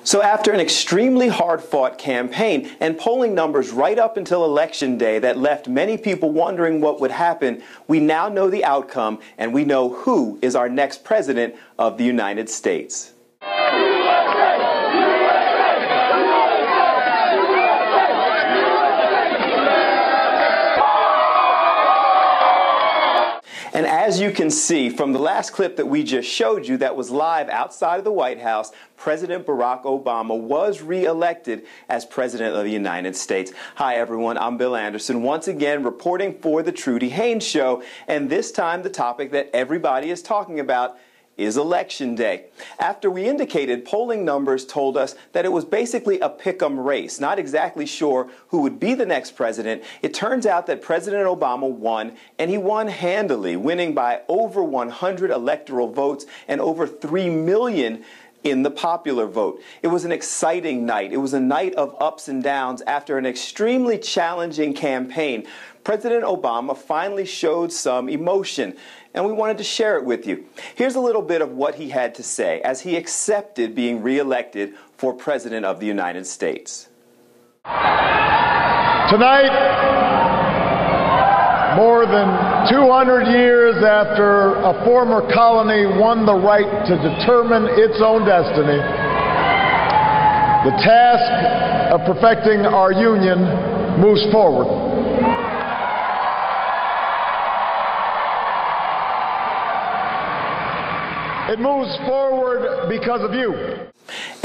So after an extremely hard-fought campaign and polling numbers right up until Election Day that left many people wondering what would happen, we now know the outcome and we know who is our next president of the United States. And as you can see from the last clip that we just showed you that was live outside of the White House, President Barack Obama was re-elected as President of the United States. Hi everyone, I'm Bill Anderson, once again reporting for the Trudy Haynes Show, and this time the topic that everybody is talking about is Election Day. After we indicated, polling numbers told us that it was basically a pick-em race, not exactly sure who would be the next president. It turns out that President Obama won, and he won handily, winning by over 100 electoral votes and over 3 million in the popular vote. It was an exciting night. It was a night of ups and downs after an extremely challenging campaign. President Obama finally showed some emotion, and we wanted to share it with you. Here's a little bit of what he had to say as he accepted being re-elected for President of the United States. Tonight, more than 200 years after a former colony won the right to determine its own destiny, the task of perfecting our union moves forward. It moves forward because of you.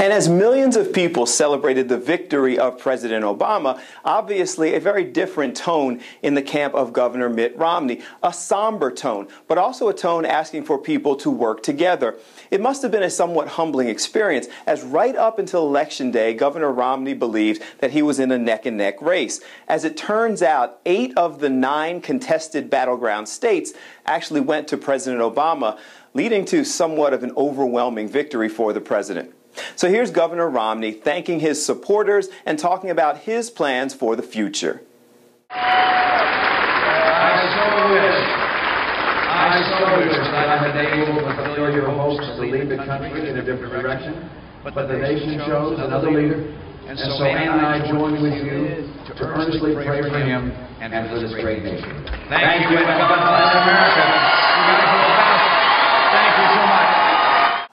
And as millions of people celebrated the victory of President Obama, obviously a very different tone in the camp of Governor Mitt Romney, a somber tone, but also a tone asking for people to work together. It must have been a somewhat humbling experience, as right up until Election Day, Governor Romney believed that he was in a neck-and-neck race. As it turns out, 8 of the 9 contested battleground states actually went to President Obama, leading to somewhat of an overwhelming victory for the president. So here's Governor Romney thanking his supporters and talking about his plans for the future. I so wish that I had been able to fulfill your hopes to lead the country in a different direction, but the nation chose another leader, and so Ann and I join with you to earnestly pray for him and for this great nation. Thank you, and God bless America. Thank you so much.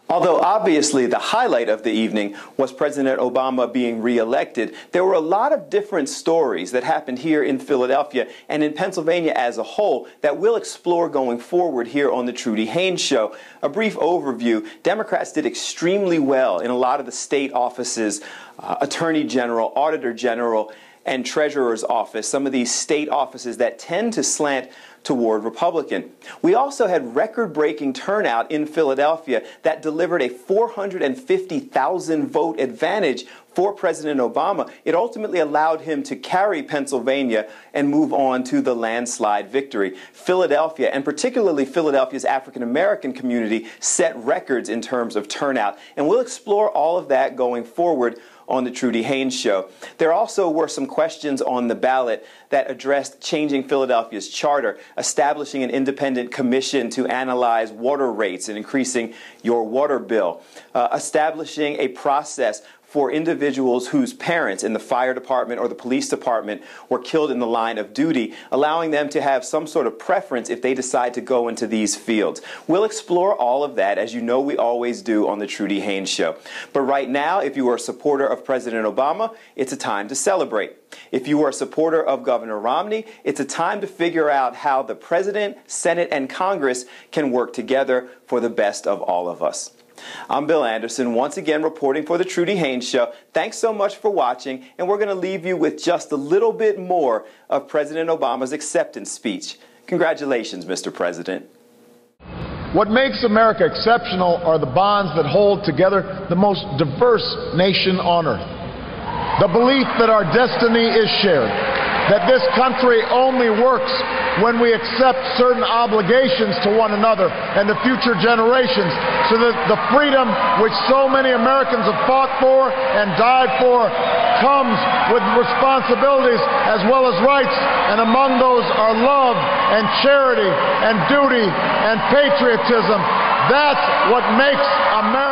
Although obviously the highlight of the evening was President Obama being re-elected, there were a lot of different stories that happened here in Philadelphia and in Pennsylvania as a whole that we'll explore going forward here on the Trudy Haynes Show. A brief overview: Democrats did extremely well in a lot of the state offices, Attorney General, Auditor General, and Treasurer's Office, some of these state offices that tend to slant toward Republican. We also had record-breaking turnout in Philadelphia that delivered a 450,000 vote advantage for President Obama. It ultimately allowed him to carry Pennsylvania and move on to the landslide victory. Philadelphia, and particularly Philadelphia's African-American community, set records in terms of turnout. And we'll explore all of that going forward on the Trudy Haynes Show. There also were some questions on the ballot that addressed changing Philadelphia's charter, establishing an independent commission to analyze water rates and increasing your water bill, establishing a process for individuals whose parents in the fire department or the police department were killed in the line of duty, allowing them to have some sort of preference if they decide to go into these fields. We'll explore all of that, as you know we always do on the Trudy Haynes Show. But right now, if you are a supporter of President Obama, it's a time to celebrate. If you are a supporter of Governor Romney, it's a time to figure out how the President, Senate, and Congress can work together for the best of all of us. I'm Bill Anderson, once again reporting for the Trudy Haynes Show. Thanks so much for watching, and we're going to leave you with just a little bit more of President Obama's acceptance speech. Congratulations, Mr. President. What makes America exceptional are the bonds that hold together the most diverse nation on earth. The belief that our destiny is shared, that this country only works when we accept certain obligations to one another and to future generations, so that the freedom which so many Americans have fought for and died for comes with responsibilities as well as rights, and among those are love and charity and duty and patriotism. That's what makes America